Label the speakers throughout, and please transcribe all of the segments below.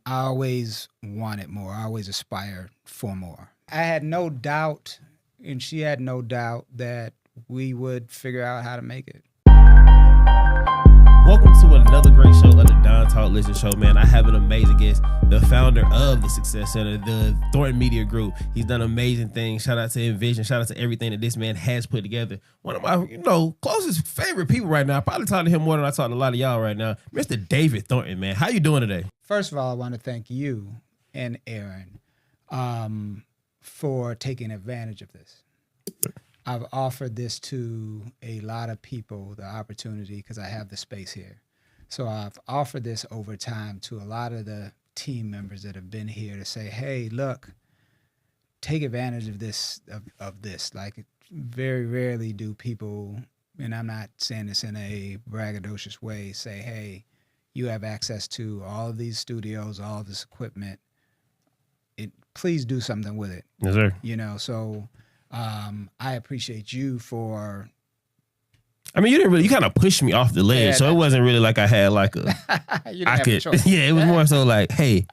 Speaker 1: I always wanted more. I always aspired for more. I had no doubt, and she had no doubt that we would figure out how to make it.
Speaker 2: Welcome to another great show of the Don Talk Listen Show, man. I have an amazing guest, the founder of the Success Center, the Thornton Media Group. He's done amazing things. Shout out to Envision. Shout out to everything that this man has put together. One of my, closest favorite people right now. I probably talk to him more than I talk to a lot of y'all right now. Mr. David Thornton, man. How you doing today?
Speaker 1: First of all, I want to thank you and Aaron for taking advantage of this. I've offered this to a lot of people, the opportunity, because I have the space here. So I've offered this over time to a lot of the team members that have been here to say, hey, look, take advantage of this, of this. Like, very rarely do people, and I'm not saying this in a braggadocious way, say, hey, you have access to all of these studios, all of this equipment. Please do something with it.
Speaker 2: Yes, sir.
Speaker 1: So I appreciate you for.
Speaker 2: I mean, you kind of pushed me off the ledge, so it wasn't really like I had like a.
Speaker 1: I could.
Speaker 2: Yeah, it was more so like, hey,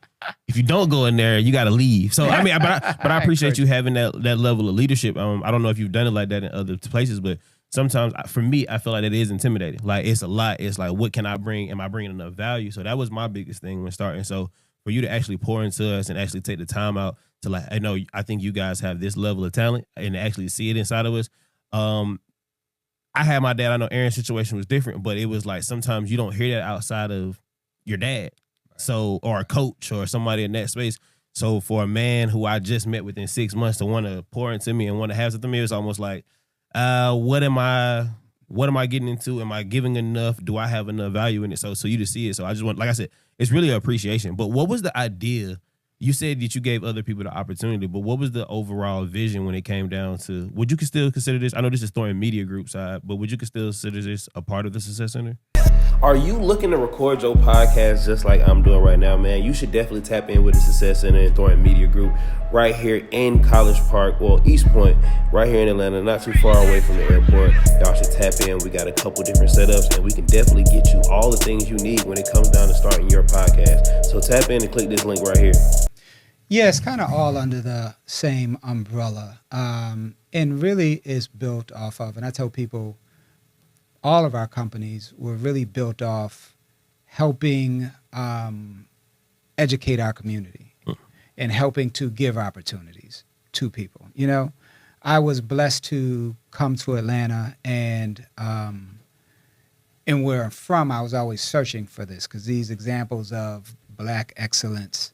Speaker 2: if you don't go in there, you got to leave. So I mean, but I appreciate you having that level of leadership. I don't know if you've done it like that in other places, but sometimes for me, I feel like it is intimidating. Like, it's a lot. It's like, what can I bring? Am I bringing enough value? So that was my biggest thing when starting. So for you to actually pour into us and actually take the time out to like, I think you guys have this level of talent and actually see it inside of us. I had my dad. I know Aaron's situation was different, but it was like sometimes you don't hear that outside of your dad. So, or a coach or somebody in that space. So for a man who I just met within 6 months to want to pour into me and want to have something, it was almost like, what am I getting into? Am I giving enough? Do I have enough value in it? So you to see it. So I just want, like I said, it's really an appreciation. But what was the idea? You said that you gave other people the opportunity, but what was the overall vision when it came down to, would you still consider this, I know this is Thornton Media Group side, but would you still consider this a part of the Success Center? Are you looking to record your podcast just like I'm doing right now, man? You should definitely tap in with the Success Center and Thornton Media Group right here in College Park, East Point, right here in Atlanta, not too far away from the airport. Y'all should tap in. We got a couple different setups, and we can definitely get you all the things you need when it comes down to starting your podcast. So tap in and click this link right here.
Speaker 1: Yeah, it's kind of all under the same umbrella, and really is built off of, and I tell people, all of our companies were really built off helping educate our community and helping to give opportunities to people. I was blessed to come to Atlanta, and where I'm from, I was always searching for this, because these examples of Black excellence,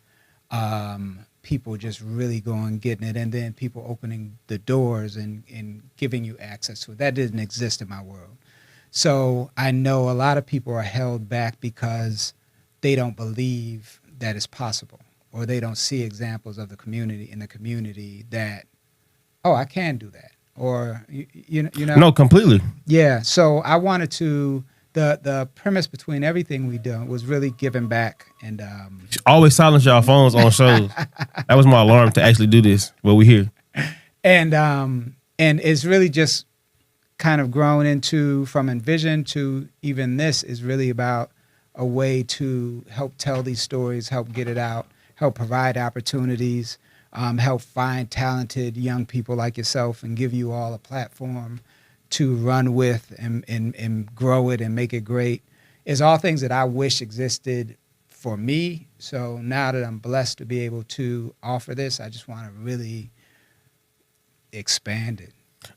Speaker 1: people just really going, getting it, and then people opening the doors and giving you access to it. That didn't exist in my world. So I know a lot of people are held back because they don't believe that it's possible, or they don't see examples of the community that, oh, I can do that, or you know.
Speaker 2: No, completely.
Speaker 1: Yeah. So I wanted to. The premise between everything we done was really giving back, and
Speaker 2: always silence y'all phones on shows. That was my alarm to actually do this. But we here,
Speaker 1: and it's really just kind of grown into, from Envision to even this, is really about a way to help tell these stories, help get it out, help provide opportunities, help find talented young people like yourself, and give you all a platform to run with and grow it and make it great. Is all things that I wish existed for me. So now that I'm blessed to be able to offer this, I just want to really expand it.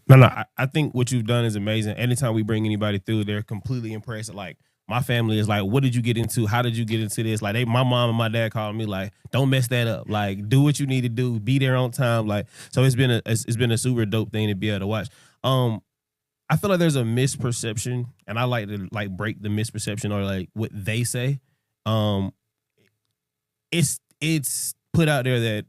Speaker 2: No, I think what you've done is amazing. Anytime we bring anybody through, they're completely impressed. Like, my family is like, what did you get into? How did you get into this? Like, my mom and my dad called me like, don't mess that up. Like, do what you need to do. Be there on time. Like, so it's been a super dope thing to be able to watch. I feel like there's a misperception, and I like to like break the misperception, or like what they say. It's put out there that,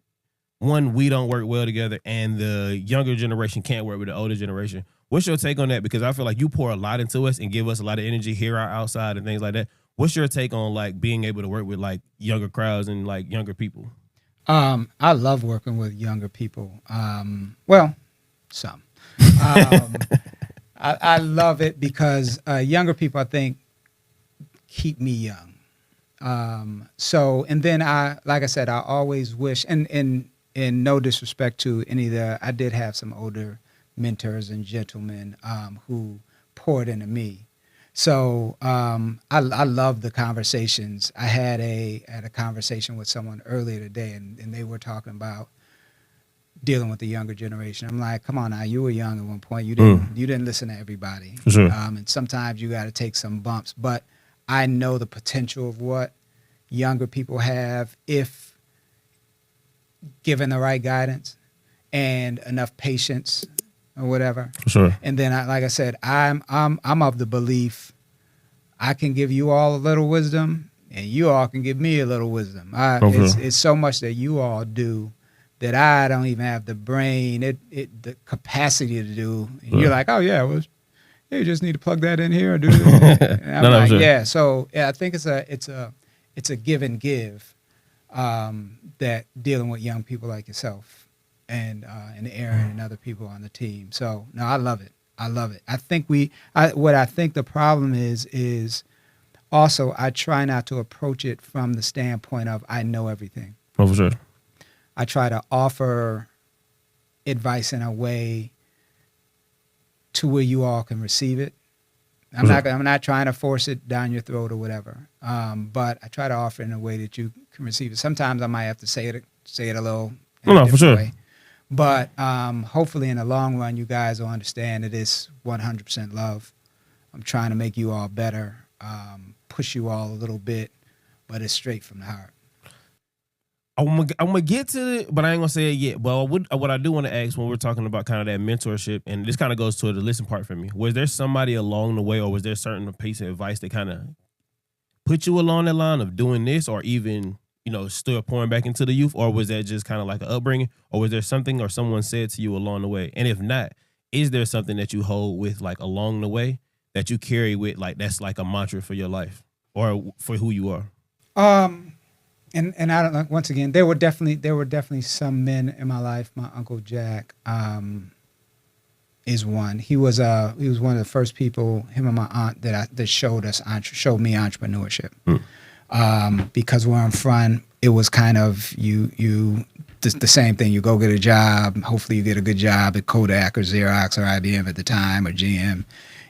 Speaker 2: one, we don't work well together, and the younger generation can't work with the older generation. What's your take on that? Because I feel like you pour a lot into us and give us a lot of energy, hear our outside and things like that. What's your take on like being able to work with like younger crowds and like younger people?
Speaker 1: I love working with younger people. Well, some. I love it because younger people, I think, keep me young. So, and then like I said, I always wish, and in no disrespect to any of I did have some older mentors and gentlemen who poured into me. So I love the conversations. I had a conversation with someone earlier today, and they were talking about dealing with the younger generation. I'm like, come on now, you were young at one point. You didn't listen to everybody.
Speaker 2: For sure.
Speaker 1: And sometimes you got to take some bumps. But I know the potential of what younger people have if given the right guidance and enough patience or whatever.
Speaker 2: For sure.
Speaker 1: And then, like I said, I'm of the belief I can give you all a little wisdom, and you all can give me a little wisdom. It's so much that you all do that I don't even have the brain, the capacity to do. And you're like, oh yeah, well, you just need to plug that in here or do this. And I'm like, sure. Yeah. So yeah, I think it's a give and give that dealing with young people like yourself and Aaron and other people on the team. So no, I love it. I love it. I think what I think the problem is also I try not to approach it from the standpoint of I know everything.
Speaker 2: Oh, for sure.
Speaker 1: I try to offer advice in a way to where you all can receive it. I'm not trying to force it down your throat or whatever. But I try to offer it in a way that you can receive it. Sometimes I might have to say it a little in a different way. But hopefully in the long run, you guys will understand it is 100% love. I'm trying to make you all better, push you all a little bit, but it's straight from the heart.
Speaker 2: I'm gonna get to it, but I ain't gonna say it yet. Well, what I do want to ask when we're talking about kind of that mentorship, and this kind of goes to the listen part for me. Was there somebody along the way, or was there a certain piece of advice that kind of put you along the line of doing this, or even still pouring back into the youth, or was that just kind of like an upbringing, or was there something or someone said to you along the way? And if not, is there something that you hold with like along the way that you carry with like that's like a mantra for your life or for who you are?
Speaker 1: And I don't know. Once again, there were definitely some men in my life. My Uncle Jack is one. He was one of the first people. Him and my aunt that showed me entrepreneurship. Because where I'm from, it was kind of the same thing. You go get a job. Hopefully, you get a good job at Kodak or Xerox or IBM at the time or GM,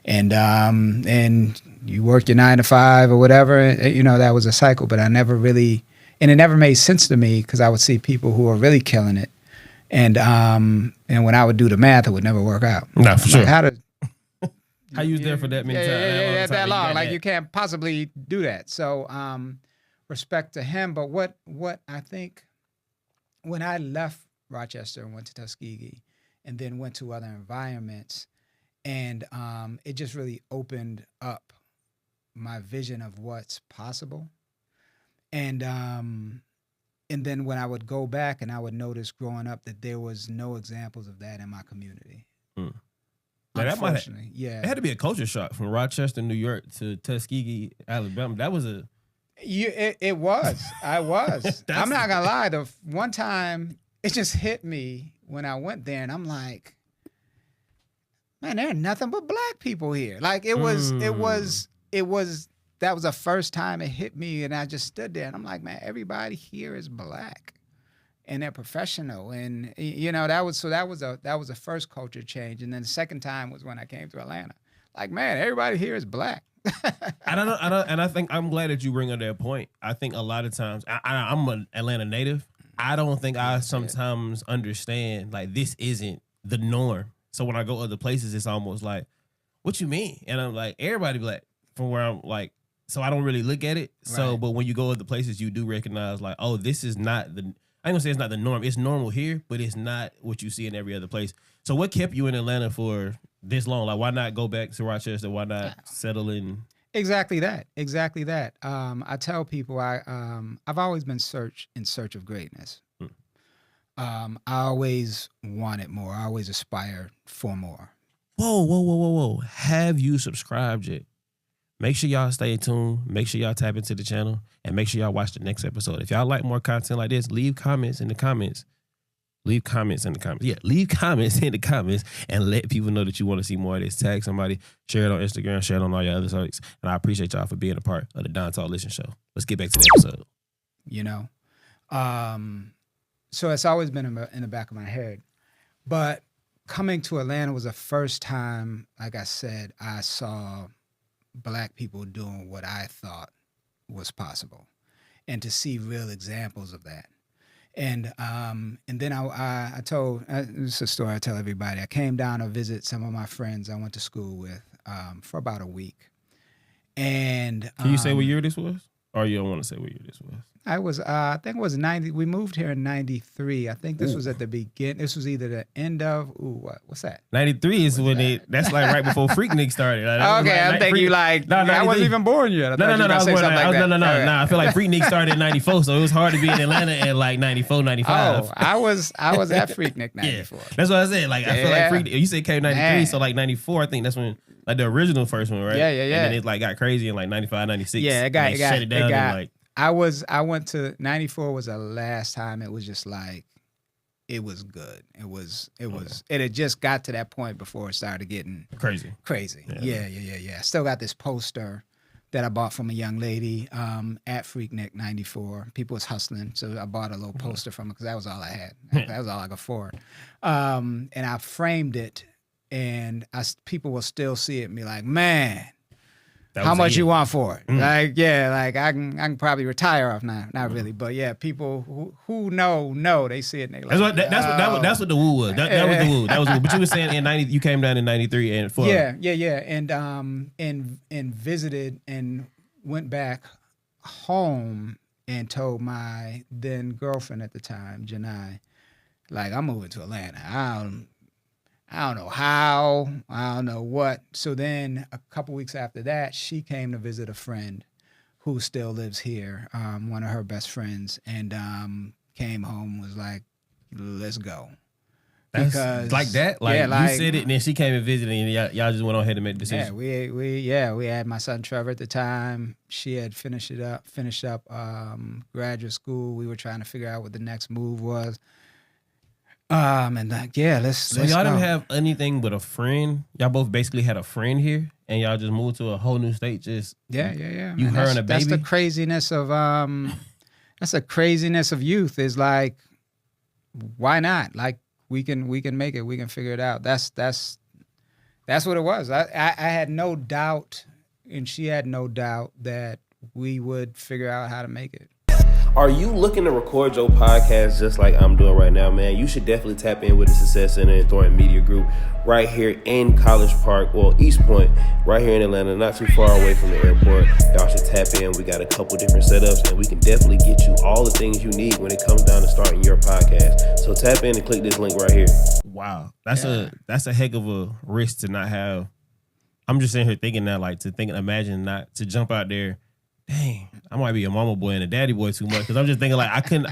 Speaker 1: and you work your 9 to 5 or whatever. That was a cycle. But I never really. And it never made sense to me because I would see people who were really killing it, and when I would do the math, it would never work out.
Speaker 2: No, for sure.
Speaker 1: How
Speaker 2: you was there for that many times?
Speaker 1: Yeah, that long. Like you can't possibly do that. So respect to him. But what I think when I left Rochester and went to Tuskegee, and then went to other environments, and it just really opened up my vision of what's possible. And then when I would go back and I would notice growing up that there was no examples of that in my community.
Speaker 2: Unfortunately, it had to be a culture shock from Rochester, New York to Tuskegee, Alabama. That was
Speaker 1: it was. I was. I'm not gonna lie. The one time it just hit me when I went there, and I'm like, man, there are nothing but black people here. Like it was. That was the first time it hit me, and I just stood there, and I'm like, man, everybody here is black, and they're professional, and that was the first culture change, and then the second time was when I came to Atlanta. Like, man, everybody here is black.
Speaker 2: I don't know, and I think I'm glad that you bring up that point. I think a lot of times, I'm an Atlanta native. I don't think I sometimes understand like this isn't the norm. So when I go other places, it's almost like, what you mean? And I'm like, everybody black from where I'm like. So I don't really look at it. So, right. But when you go other places, you do recognize like, oh, this is not I ain't gonna say it's not the norm. It's normal here, but it's not what you see in every other place. So what kept you in Atlanta for this long? Like, why not go back to Rochester? Why not settle in?
Speaker 1: Exactly that. I tell people I've always been in search of greatness. I always wanted more. I always aspired for more.
Speaker 2: Whoa. Have you subscribed yet? Make sure y'all stay tuned. Make sure y'all tap into the channel. And make sure y'all watch the next episode. If y'all like more content like this, leave comments in the comments. Leave comments in the comments. Yeah, leave comments in the comments and let people know that you want to see more of this. Tag somebody, share it on Instagram, share it on all your other sites. And I appreciate y'all for being a part of the Don Talk Listen Show. Let's get back to the episode.
Speaker 1: You know, so it's always been in the back of my head. But coming to Atlanta was the first time, like I said, I saw Black people doing what I thought was possible, and to see real examples of that. And then I told, this is a story I tell everybody. I came down to visit some of my friends I went to school with for about a week. And
Speaker 2: can you say what year this was? Or you don't want to say what year this was?
Speaker 1: I think it was 90. We moved here in 93. I think this was at the beginning. This was either the end of, what's that?
Speaker 2: 93 is when that's like right before Freaknik started.
Speaker 1: Okay, I'm thinking you like, I wasn't even born yet.
Speaker 2: No. I feel like Freaknik started in 94, so it was hard to be in Atlanta in like 94, 95.
Speaker 1: Oh, I was at Freaknik 94.
Speaker 2: Yeah, that's what I said. Like, I feel like Freaknik, you said it came 93,
Speaker 1: Man.
Speaker 2: so like 94, I think that's when, like the original first one, right?
Speaker 1: Yeah.
Speaker 2: And then it like got crazy in like 95, 96.
Speaker 1: Yeah,
Speaker 2: shut it down. And like,
Speaker 1: I went to 94 was the last time it was just like, it was good. It had just got to that point before it started getting
Speaker 2: crazy.
Speaker 1: Yeah. I still got this poster that I bought from a young lady at Freaknik 94. People was hustling, so I bought a little poster from her because that was all I had. That was all I could afford. And I framed it, and people will still see it and be like, man, how much you want for it? Like, I can probably retire off now. Not really, but yeah, people who know, they see it and they like.
Speaker 2: That's what the woo was. That was the woo. That was the woo. But you were saying in 90, you came down in 93 and for
Speaker 1: and visited and went back home and told my then girlfriend at the time, Janai, like, I'm moving to Atlanta. I don't know how, I don't know what. So then a couple weeks after that, she came to visit a friend who still lives here, one of her best friends, and came home, was like, let's go.
Speaker 2: Because like that? Like, you said it and then she came and visited and y'all just went on ahead and made the decision.
Speaker 1: Yeah, we had my son Trevor at the time. She had finished up graduate school. We were trying to figure out what the next move was. And like, let's
Speaker 2: y'all
Speaker 1: go.
Speaker 2: didn't have anything but a friend. Y'all both basically had a friend here, and y'all just moved to a whole new state. Just
Speaker 1: yeah.
Speaker 2: You, her, and a baby.
Speaker 1: That's the craziness of youth. Is like, why not? Like, we can make it. We can figure it out. That's what it was. I had no doubt, and she had no doubt that we would figure out how to make it.
Speaker 2: Are you looking to record your podcast just like I'm doing right now, man? You should definitely tap in with the Success Center and Thornton Media Group right here in College Park, well, East Point, right here in Atlanta, not too far away from the airport. Y'all should tap in. We got a couple different setups, and we can definitely get you all the things you need when it comes down to starting your podcast. So tap in and click this link right here. Wow. That's a heck of a risk to not have. I'm just sitting here thinking now, like, imagine not to jump out there. Dang, I might be a mama boy and a daddy boy too much, because I'm just thinking, like, I couldn't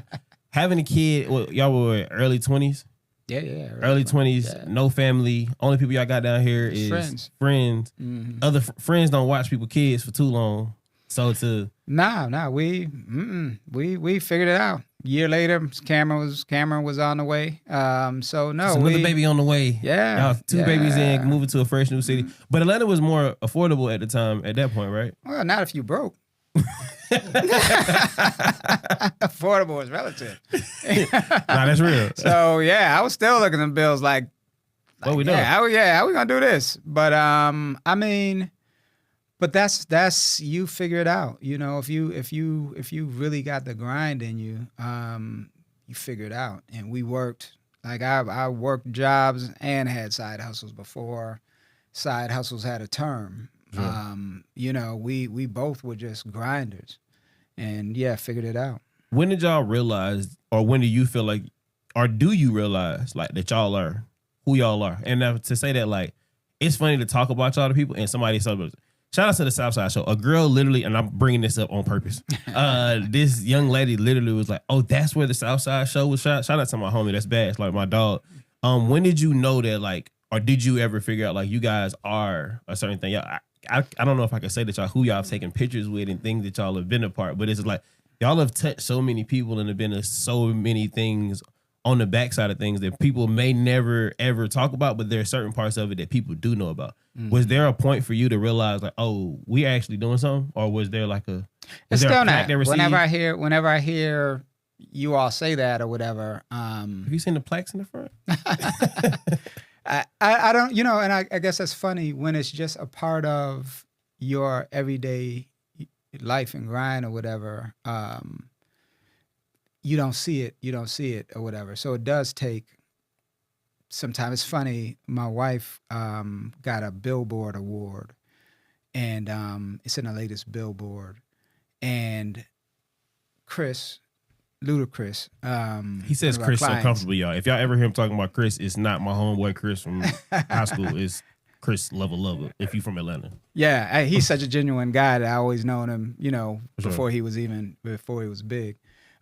Speaker 2: having a kid. Well, y'all were early 20s.
Speaker 1: Yeah.
Speaker 2: Early 20s, no family. Only people y'all got down here is friends. Mm-hmm. Other friends don't watch people kids for too long. So we figured it out. A year later, Cameron was on the way. Another baby on the way.
Speaker 1: Yeah,
Speaker 2: y'all two babies in, moving to a fresh new city. But Atlanta was more affordable at the time. At that point, right?
Speaker 1: Well, not if you broke. Affordable is relative.
Speaker 2: Nah, that's real.
Speaker 1: So yeah, I was still looking at the bills like
Speaker 2: what we doing?
Speaker 1: How we gonna do this? But I mean, but that's you figure it out. You know, if you really got the grind in you, you figure it out. And we worked, like, I worked jobs and had side hustles before side hustles had a term. Sure. You know, we both were just grinders, and figured it out.
Speaker 2: When did y'all realize, or when do you feel like, or do you realize, like, that y'all are who y'all are? And now to say that, like, it's funny to talk about y'all to people, and somebody said, shout out to the Southside Show. A girl literally, and I'm bringing this up on purpose. This young lady literally was like, "Oh, that's where the Southside Show was shot." Shout out to my homie. That's bad. It's like my dog. When did you know that, like, or did you ever figure out, like, you guys are a certain thing? I don't know if I can say that y'all, who y'all have taken pictures with and things that y'all have been a part, but it's like y'all have touched so many people and have been to so many things on the backside of things that people may never ever talk about, but there are certain parts of it that people do know about. Was there a point for you to realize like, oh, we're actually doing something, or was there like a
Speaker 1: It's
Speaker 2: there
Speaker 1: still
Speaker 2: a plaque
Speaker 1: not.
Speaker 2: they
Speaker 1: Whenever I hear you all say that or whatever,
Speaker 2: Have you seen the plaques in the front?
Speaker 1: I don't, and I guess that's funny when it's just a part of your everyday life and grind or whatever. You don't see it or whatever. So it does take. Sometimes it's funny. My wife got a Billboard award, and it's in the latest Billboard. And Ludacris.
Speaker 2: He says Chris so comfortable, y'all. If y'all ever hear him talking about Chris, it's not my homeboy Chris from high school. It's Chris Lover. If you from Atlanta,
Speaker 1: yeah, he's such a genuine guy that I always known him.
Speaker 2: For
Speaker 1: before he was big.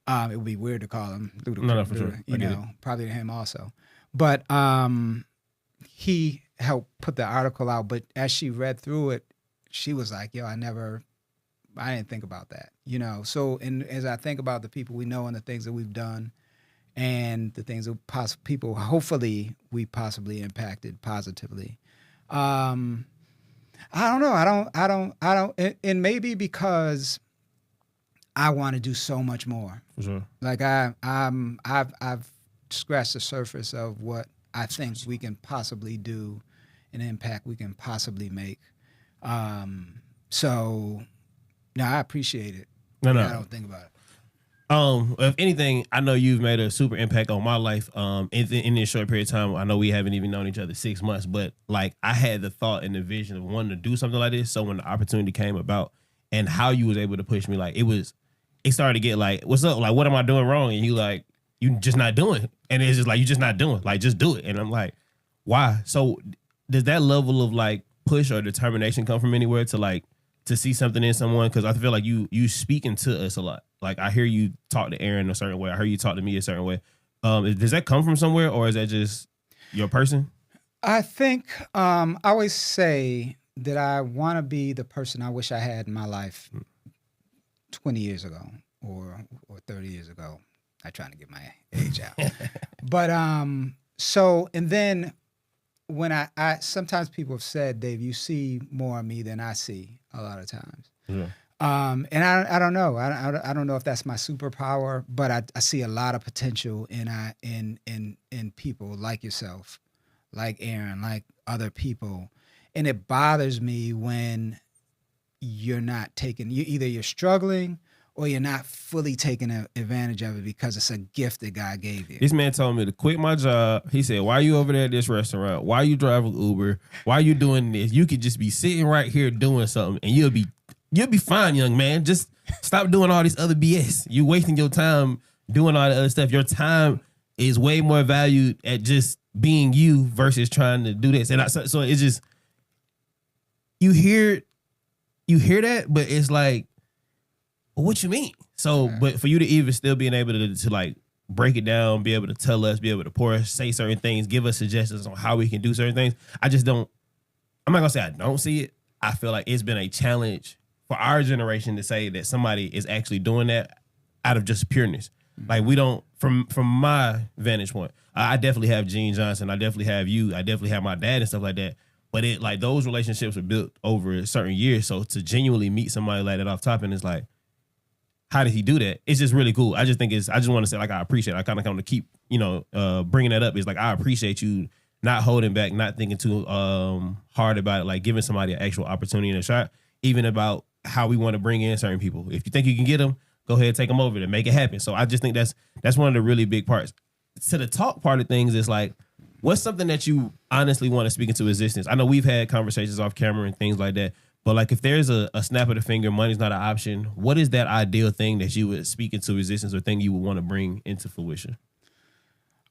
Speaker 1: It would be weird to call him Ludacris.
Speaker 2: No, for sure.
Speaker 1: Probably to him also. But he helped put the article out. But as she read through it, she was like, "Yo, I didn't think about that." So, and as I think about the people we know and the things that we've done, and the things that people hopefully we possibly impacted positively. I don't know. I don't. And maybe because I want to do so much more.
Speaker 2: For sure.
Speaker 1: Like I've scratched the surface of what I think we can possibly do, an impact we can possibly make. So, no, I appreciate it.
Speaker 2: No.
Speaker 1: I don't think about it.
Speaker 2: If anything, I know you've made a super impact on my life. In this short period of time, I know we haven't even known each other 6 months, but like I had the thought and the vision of wanting to do something like this. So when the opportunity came about, and how you was able to push me, like it started to get like, what's up? Like, what am I doing wrong? And you just not doing it. And it's just like, you just not doing, like, just do it. And I'm like, why? So does that level of like push or determination come from anywhere to see something in someone? Cause I feel like you speaking to us a lot. Like I hear you talk to Aaron a certain way. I hear you talk to me a certain way. Does that come from somewhere, or is that just your person?
Speaker 1: I think, I always say that I want to be the person I wish I had in my life 20 years ago or 30 years ago. I'm trying to get my age out. But so, and then when I sometimes people have said, Dave, you see more of me than I see a lot of times.
Speaker 2: Yeah.
Speaker 1: And I don't know. I don't know if that's my superpower, but I see a lot of potential in people like yourself, like Aaron, like other people. And it bothers me when you're not either you're struggling or you're not fully taking advantage of it because it's a gift that God gave you.
Speaker 2: This man told me to quit my job. He said, why are you over there at this restaurant? Why are you driving Uber? Why are you doing this? You could just be sitting right here doing something and you'll be fine, young man. Just stop doing all this other BS. You wasting your time doing all the other stuff. Your time is way more valued at just being you versus trying to do this. And so it's just, you hear that, but it's like, well, what you mean? So, but for you to even still being able to like break it down, be able to tell us, be able to pour us, say certain things, give us suggestions on how we can do certain things. I'm not gonna say I don't see it. I feel like it's been a challenge for our generation to say that somebody is actually doing that out of just pureness. Like we don't, from my vantage point, I definitely have Gene Johnson. I definitely have you. I definitely have my dad and stuff like that. But it like those relationships are built over certain years. So to genuinely meet somebody like that off top, and it's like, how did he do that? It's just really cool. I just want to say like I appreciate it. I kind of come to keep bringing that up. It's like I appreciate you not holding back, not thinking too hard about it, like giving somebody an actual opportunity and a shot, even about how we want to bring in certain people. If you think you can get them, go ahead and take them over to make it happen. So I just think that's one of the really big parts. To the talk part of things, is like, what's something that you honestly want to speak into existence? I know we've had conversations off camera and things like that, but like if there's a snap of the finger, money's not an option, what is that ideal thing that you would speak into existence or thing you would want to bring into fruition?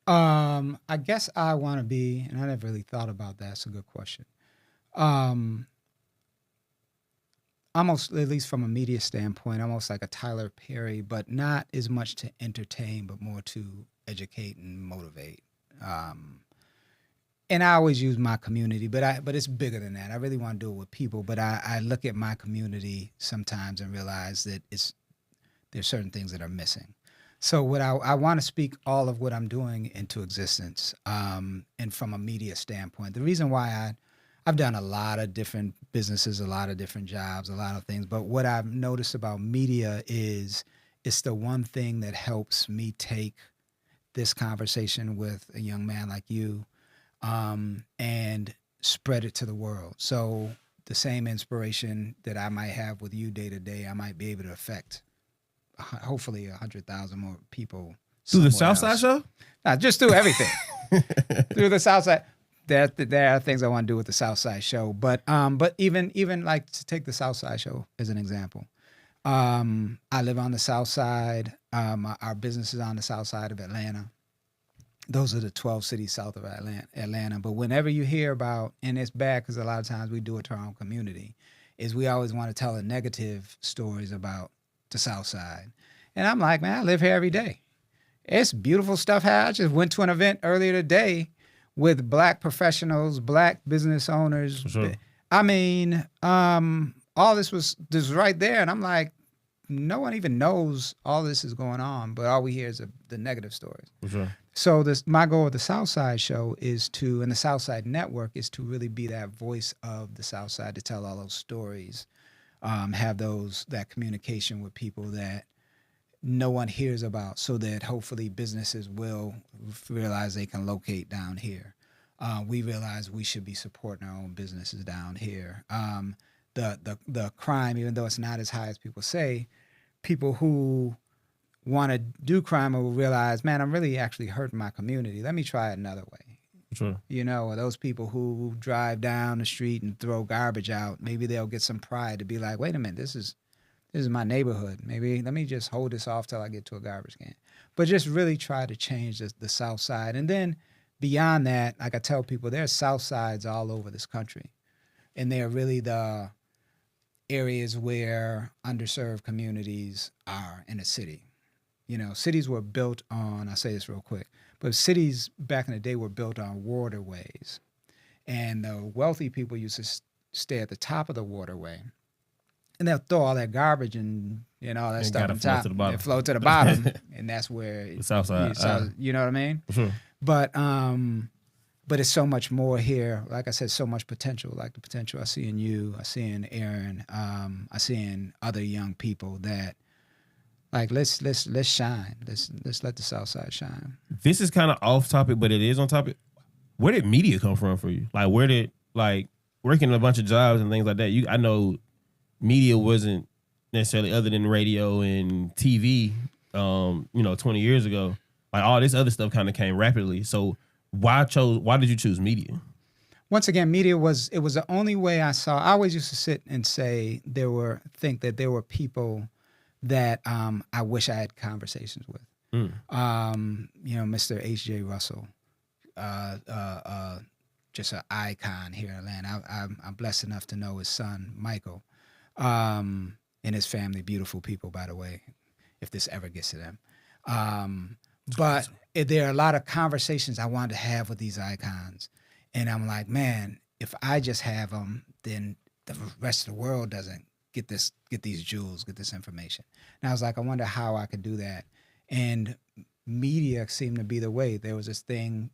Speaker 1: I guess I want to be, and I never really thought about that. It's a good question. Almost, at least from a media standpoint, almost like a Tyler Perry, but not as much to entertain, but more to educate and motivate. And I always use my community, but it's bigger than that. I really want to do it with people, but I look at my community sometimes and realize that there's certain things that are missing. So what I want to speak all of what I'm doing into existence, and from a media standpoint. The reason why I've done a lot of different businesses, a lot of different jobs, a lot of things. But what I've noticed about media is it's the one thing that helps me take this conversation with a young man like you, and spread it to the world. So the same inspiration that I might have with you day to day, I might be able to affect hopefully 100,000 more people
Speaker 2: Through the
Speaker 1: somewhere
Speaker 2: Southside
Speaker 1: else.
Speaker 2: show?
Speaker 1: Just through everything. Through the Southside. There are things I want to do with the Southside show, but even like to take the Southside show as an example. I live on the South Side. Our business is on the South Side of Atlanta. Those are the 12 cities south of Atlanta. But whenever you hear about, and it's bad because a lot of times we do it to our own community, is we always want to tell the negative stories about the South Side. And I'm like, man, I live here every day. It's beautiful stuff. I just went to an event earlier today with Black professionals, Black business owners.
Speaker 2: For sure.
Speaker 1: I mean, all this was right there. And I'm like, no one even knows all this is going on, but all we hear is the negative stories.
Speaker 2: For sure.
Speaker 1: So my goal with the Southside show is to, and the Southside Network is to really be that voice of the Southside, to tell all those stories, have that communication with people that no one hears about, so that hopefully businesses will realize they can locate down here. We realize we should be supporting our own businesses down here. The crime, even though it's not as high as people say, people who want to do crime will realize, man, I'm really actually hurting my community. Let me try it another way.
Speaker 2: Sure.
Speaker 1: You know, or those people who drive down the street and throw garbage out, maybe they'll get some pride to be like, wait a minute, this is my neighborhood. Maybe let me just hold this off till I get to a garbage can. But just really try to change the South Side. And then beyond that, like I tell people, there's South Sides all over this country. And they're really the areas where underserved communities are in a city. You know, cities were built on, I'll say this real quick, but cities back in the day were built on waterways. And the wealthy people used to stay at the top of the waterway. And they'll throw all that garbage and all that stuff on top. It float to the bottom. And that's where
Speaker 2: the South Side.
Speaker 1: You know what I mean?
Speaker 2: For sure.
Speaker 1: But it's so much more here. Like I said, so much potential. Like the potential I see in you, I see in Aaron, I see in other young people that, like, let's shine. Let's let the South Side shine.
Speaker 2: This is kind of off topic, but it is on topic. Where did media come from for you? Like, where did, like, working a bunch of jobs and things like that? I know media wasn't necessarily, other than radio and TV, 20 years ago. Like, all this other stuff kind of came rapidly. So why did you choose media?
Speaker 1: Once again, media was the only way I saw. I always used to sit and say think that there were people that I wish I had conversations with. Mr. H.J. Russell, just an icon here in Atlanta. I'm blessed enough to know his son, Michael, and his family, beautiful people, by the way, if this ever gets to them. But there are a lot of conversations I wanted to have with these icons. And I'm like, man, if I just have them, then the rest of the world doesn't get these jewels, get this information. And I was like, I wonder how I could do that. And media seemed to be the way. There was this thing,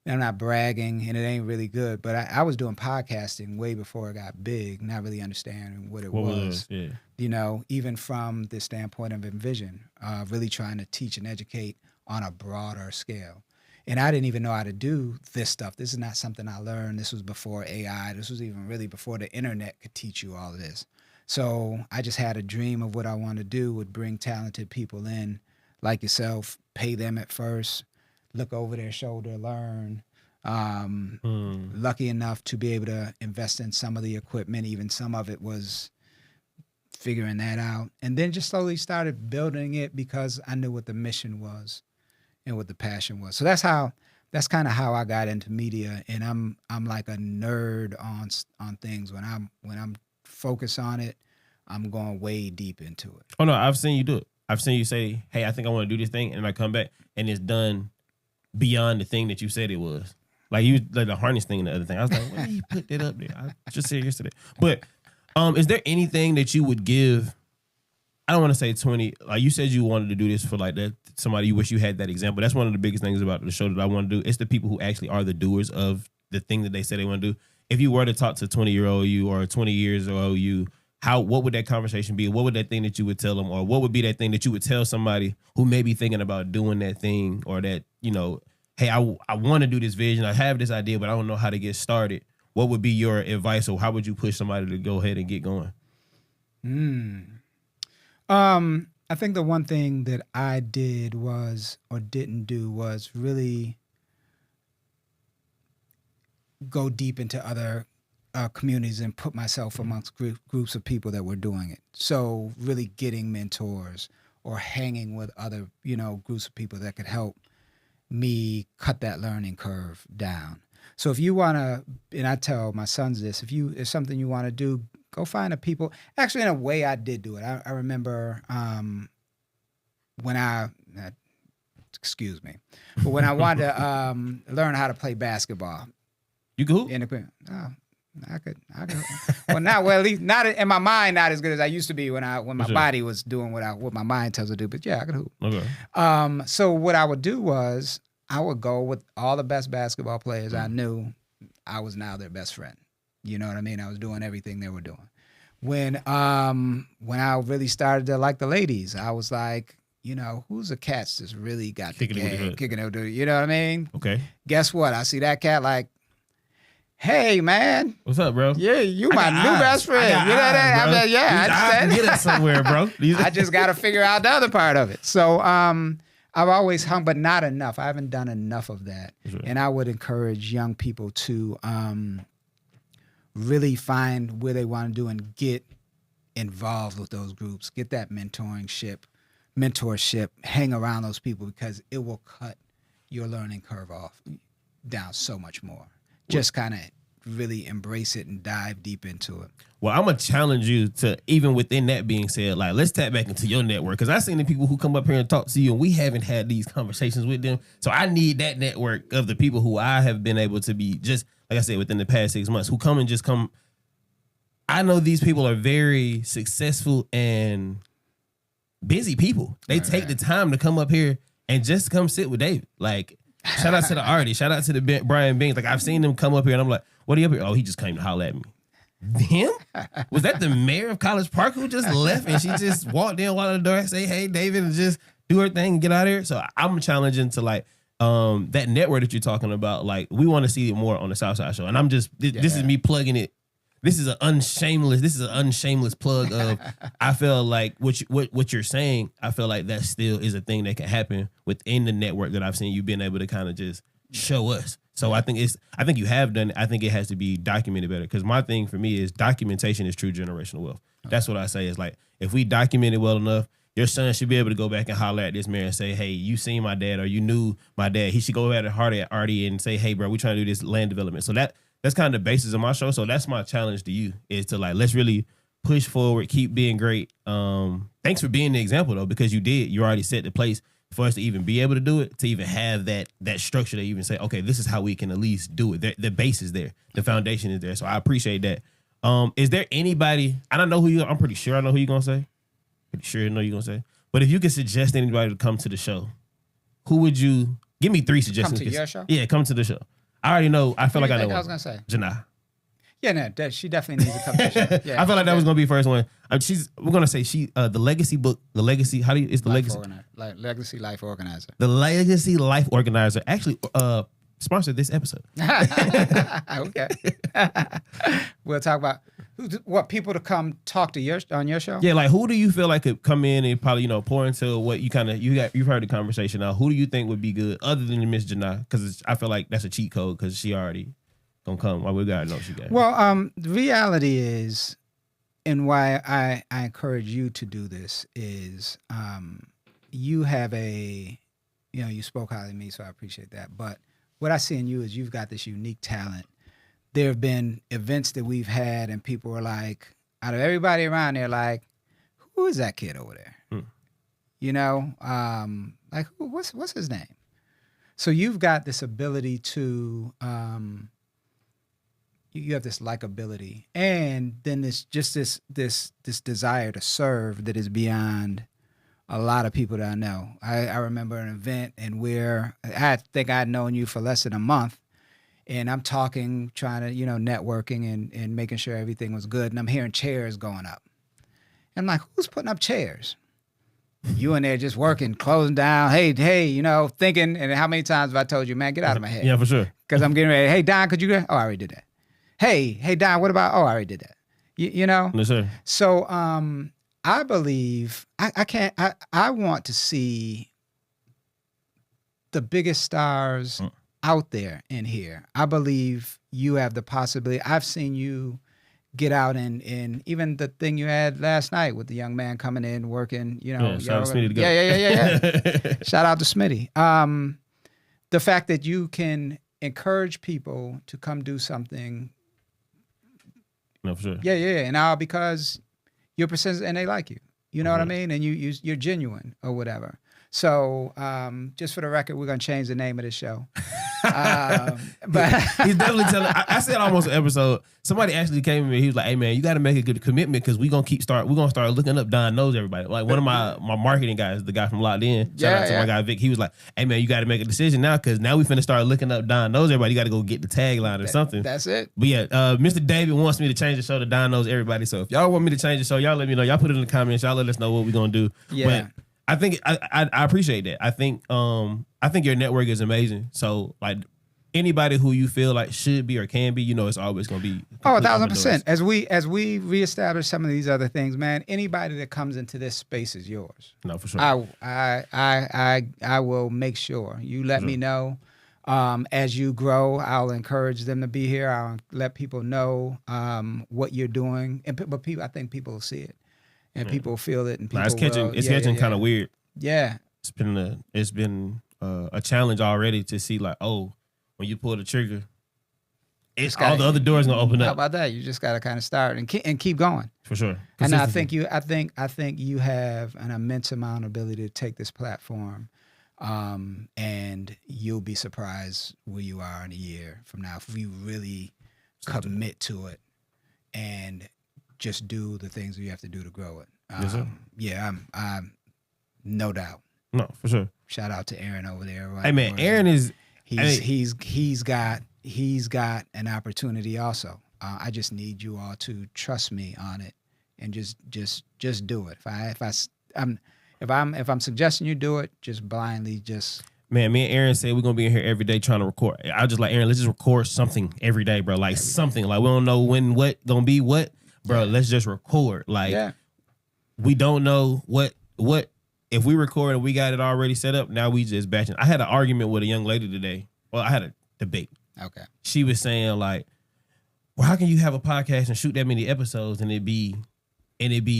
Speaker 1: I'm not bragging, and it ain't really good, but I was doing podcasting way before it got big, not really understanding what it was. Yeah. Even from the standpoint of Envision, really trying to teach and educate on a broader scale. And I didn't even know how to do this stuff. This is not something I learned. This was before AI. This was even really before the internet could teach you all of this. So I just had a dream of what I wanted to do, would bring talented people in like yourself, pay them at first, look over their shoulder, learn. Lucky enough to be able to invest in some of the equipment. Even some of it was figuring that out. And then just slowly started building it because I knew what the mission was and what the passion was. So that's kind of how I got into media. And I'm like a nerd on things. When I'm focused on it, I'm going way deep into it.
Speaker 2: Oh no, I've seen you do it. I've seen you say, hey, I think I want to do this thing, and I come back and it's done beyond the thing that you said it was. Like the harness thing and the other thing. I was like, why did you put that up there? I just said yesterday. But is there anything that you would give? I don't want to say 20. Like you said, you wanted to do this for like that somebody you wish you had that example. That's one of the biggest things about the show that I want to do. It's the people who actually are the doers of the thing that they say they want to do. If you were to talk to 20-year-old you or 20 years old you, what would that conversation be? What would that thing that you would tell them, or what would be that thing that you would tell somebody who may be thinking about doing that thing, or that, you know, hey, I want to do this vision. I have this idea, but I don't know how to get started. What would be your advice, or how would you push somebody to go ahead and get going?
Speaker 1: I think the one thing that I did was, or didn't do, was really go deep into other communities and put myself amongst groups of people that were doing it. So really getting mentors or hanging with other, you know, groups of people that could help me cut that learning curve down. So if you want to, and I tell my sons this, if something you want to do, go find the people. Actually, in a way, I did do it. I remember excuse me, but when I wanted to learn how to play basketball.
Speaker 2: You could hoop?
Speaker 1: I could. Well, at least not in my mind, not as good as I used to be when my body was doing what my mind tells me to do. But yeah, I could hoop.
Speaker 2: Okay.
Speaker 1: So what I would do was I would go with all the best basketball players I knew. I was now their best friend. You know what I mean? I was doing everything they were doing. When I really started to like the ladies, I was like, you know, who's the cats that's really got the game, kicking it, you know what I mean?
Speaker 2: Okay.
Speaker 1: Guess what? I see that cat like, hey, man.
Speaker 2: What's up, bro?
Speaker 1: Yeah, you my new best friend. You know that? I'm like, yeah,
Speaker 2: I can get us somewhere, bro.
Speaker 1: I just got to figure out the other part of it. So I've always hung, but not enough. I haven't done enough of that. Sure. And I would encourage young people to really find where they want to do and get involved with those groups. Get that mentorship, hang around those people, because it will cut your learning curve off down so much more. Just kind of really embrace it and dive deep into it.
Speaker 2: Well, I'm going to challenge you to, even within that being said, like, let's tap back into your network. Because I've seen the people who come up here and talk to you, and we haven't had these conversations with them. So I need that network of the people who I have been able to be, just, like I said, within the past 6 months, who come. I know these people are very successful and busy people. They take the time to come up here and just come sit with David. Like, shout out to the artist. Shout out to the Brian Bings. Like, I've seen them come up here, and I'm like, what are you up here? Oh, he just came to holler at me. Him? Was that the mayor of College Park who just left, and she just walked in, walked out the door, and say, hey, David, and just do her thing and get out of here? So I'm challenging to, like, that network that you're talking about. Like, we want to see it more on the Southside Show. And I'm just, this is me plugging it. This is an unshameless plug of, I feel like what you're saying, I feel like that still is a thing that can happen within the network that I've seen you being able to kind of just show us. So I think you have done it. I think it has to be documented better, because my thing for me is documentation is true generational wealth. That's what I say, is like, if we document it well enough, your son should be able to go back and holler at this man and say, hey, you seen my dad, or you knew my dad. He should go at it hard at Artie and say, hey, bro, we trying to do this land development. So that's kind of the basis of my show. So that's my challenge to you, is to, like, let's really push forward, keep being great. Thanks for being the example, though, because you already set the place for us to even be able to do it, to even have that structure to even say, okay, this is how we can at least do it. The base is there. The foundation is there. So I appreciate that. Is there anybody, I don't know I'm pretty sure I know who you're going to say. Pretty sure I know you're going to say. But if you could suggest anybody to come to the show, who would you, give me 3 suggestions.
Speaker 1: Come to your show?
Speaker 2: Yeah, come to the show. I already know. I feel like I know.
Speaker 1: I was going to say.
Speaker 2: Janai.
Speaker 1: Yeah, no, she definitely needs to come to the show. Yeah,
Speaker 2: I feel like that was gonna be the first one. We're gonna say the legacy book, the legacy. How do you? It's the legacy.
Speaker 1: Legacy Life Organizer.
Speaker 2: The Legacy Life Organizer actually sponsored this episode.
Speaker 1: Okay. We'll talk about what people to come talk to on your show.
Speaker 2: Yeah, like, who do you feel like could come in and probably, pour into what you've heard the conversation now. Who do you think would be good other than Miss Janai? Because I feel like that's a cheat code, because she already gonna come. Well, we gotta know she got it.
Speaker 1: Well, the reality is, and why I encourage you to do this is, you have you spoke highly of me, so I appreciate that. But what I see in you is you've got this unique talent. There have been events that we've had, and people are like, out of everybody around there, like, who is that kid over there? Like, what's his name? So you've got this ability to you have this likability, and then this desire to serve that is beyond a lot of people that I know. I remember an event and where I think I'd known you for less than a month, and I'm talking, trying to, networking and making sure everything was good, and I'm hearing chairs going up. And I'm like, who's putting up chairs? You in there just working, closing down, hey, thinking, and how many times have I told you, man, get out of my head.
Speaker 2: Yeah, for sure.
Speaker 1: Because I'm getting ready. Hey, Don, could you go? Oh, I already did that. Hey, Don, what about? Oh, I already did that. You know?
Speaker 2: Yes, sir.
Speaker 1: So I believe, I want to see the biggest stars out there in here. I believe you have the possibility. I've seen you get out and even the thing you had last night with the young man coming in, working,
Speaker 2: Yeah, shout out to Smitty to go.
Speaker 1: Yeah. Shout out to Smitty. The fact that you can encourage people to come do something.
Speaker 2: No, for sure.
Speaker 1: Yeah. And all because you're persistent and they like you. You know what I mean? And you're genuine or whatever. So just for the record, we're going to change the name of this show. But
Speaker 2: he's definitely telling. I said almost an episode. Somebody actually came to me. He was like, "Hey man, you got to make a good commitment because we're gonna start looking up Don knows everybody." Like one of my marketing guys, the guy from Locked In. Shout out to my guy Vic. He was like, "Hey man, you got to make a decision now because now we finna start looking up Don knows everybody. You got to go get the tagline or something."
Speaker 1: That's it.
Speaker 2: But yeah, Mr. David wants me to change the show to Don knows everybody. So if y'all want me to change the show, y'all let me know. Y'all put it in the comments. Y'all let us know what we're gonna do.
Speaker 1: Yeah.
Speaker 2: But I think I appreciate that. I think your network is amazing. So like anybody who you feel like should be or can be, it's always gonna be.
Speaker 1: 1,000%. As we reestablish some of these other things, man, anybody that comes into this space is yours.
Speaker 2: No, for sure.
Speaker 1: I will make sure you let me know. As you grow, I'll encourage them to be here. I'll let people know what you're doing, but I think people will see it. And people feel it, and people
Speaker 2: it's catching kind of weird.
Speaker 1: Yeah,
Speaker 2: it's been a challenge already to see like, oh, when you pull the trigger, all the other doors gonna open up.
Speaker 1: How about that? You just gotta kind of start and keep going.
Speaker 2: For sure.
Speaker 1: And I think you have an immense amount of ability to take this platform, and you'll be surprised where you are in a year from now if we really commit to it and just do the things we have to do to grow it.
Speaker 2: Yes, sir.
Speaker 1: Yeah, I'm no doubt.
Speaker 2: No, for sure.
Speaker 1: Shout out to Aaron over there. Right?
Speaker 2: Hey man, Aaron is
Speaker 1: he's got an opportunity also. I just need you all to trust me on it and just do it. If I'm suggesting you do it, just blindly just.
Speaker 2: Man, me and Aaron said we're gonna be in here every day trying to record. I was just like, Aaron, let's just record something every day, bro. Like something. Like we don't know when what gonna be what. Bro, let's just record. Like, we don't know what if we record and we got it already set up. Now we just batching. I had an argument with a young lady today. Well, I had a debate.
Speaker 1: Okay.
Speaker 2: She was saying like, well, how can you have a podcast and shoot that many episodes and it be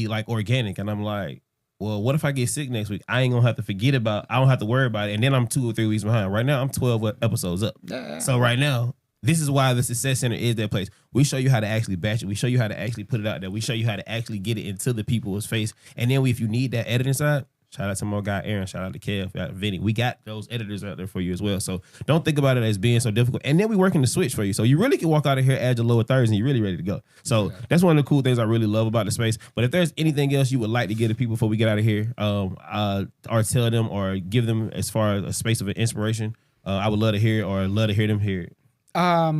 Speaker 2: like organic? And I'm like, well, what if I get sick next week? I ain't gonna have to I don't have to worry about it. And then I'm 2 or 3 weeks behind. Right now, I'm 12 episodes up.
Speaker 1: Yeah.
Speaker 2: So right now, this is why the Success Center is that place. We show you how to actually batch it. We show you how to actually put it out there. We show you how to actually get it into the people's face. And then if you need that editing side, shout out to my guy Aaron. Shout out to Kev. Shout out to Vinny. We got those editors out there for you as well. So don't think about it as being so difficult. And then we working the switch for you. So you really can walk out of here, add your lower thirds, and you're really ready to go. So that's one of the cool things I really love about the space. But if there's anything else you would like to give to people before we get out of here, or tell them or give them as far as a space of an inspiration, I would love to hear it or love to hear them hear it.
Speaker 1: Well,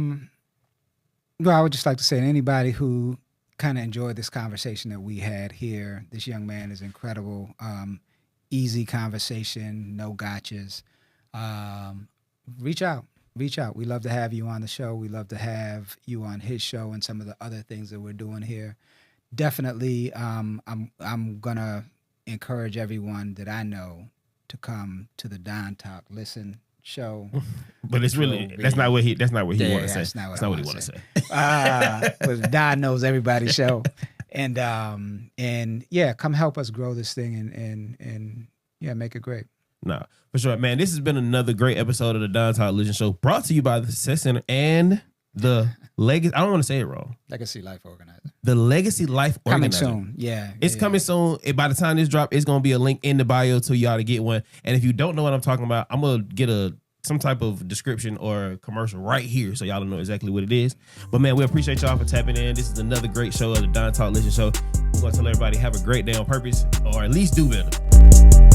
Speaker 1: I would just like to say to anybody who kind of enjoyed this conversation that we had here, this young man is incredible. Easy conversation, no gotchas. Reach out. We love to have you on the show. We love to have you on his show and some of the other things that we're doing here. Definitely, I'm gonna encourage everyone that I know to come to the Don Talk Listen show.
Speaker 2: But it's really that's not what he want to say.
Speaker 1: That's not what he want to say.
Speaker 2: But
Speaker 1: Don knows everybody's show, and yeah, come help us grow this thing and yeah, make it great.
Speaker 2: Nah, for sure, man. This has been another great episode of the Don Talk Legend Show, brought to you by the Success Center and the Legacy. I don't want to say it wrong.
Speaker 1: Legacy Life Organizer.
Speaker 2: The Legacy Life Organizer.
Speaker 1: Coming soon. Yeah.
Speaker 2: It's coming soon. By the time this drop, it's gonna be a link in the bio to y'all to get one. And if you don't know what I'm talking about, I'm gonna get a some type of description or commercial right here, so y'all don't know exactly what it is. But man, we appreciate y'all for tapping in. This is another great show of the Don Talk Listen Show. We're gonna tell everybody have a great day on purpose, or at least do better.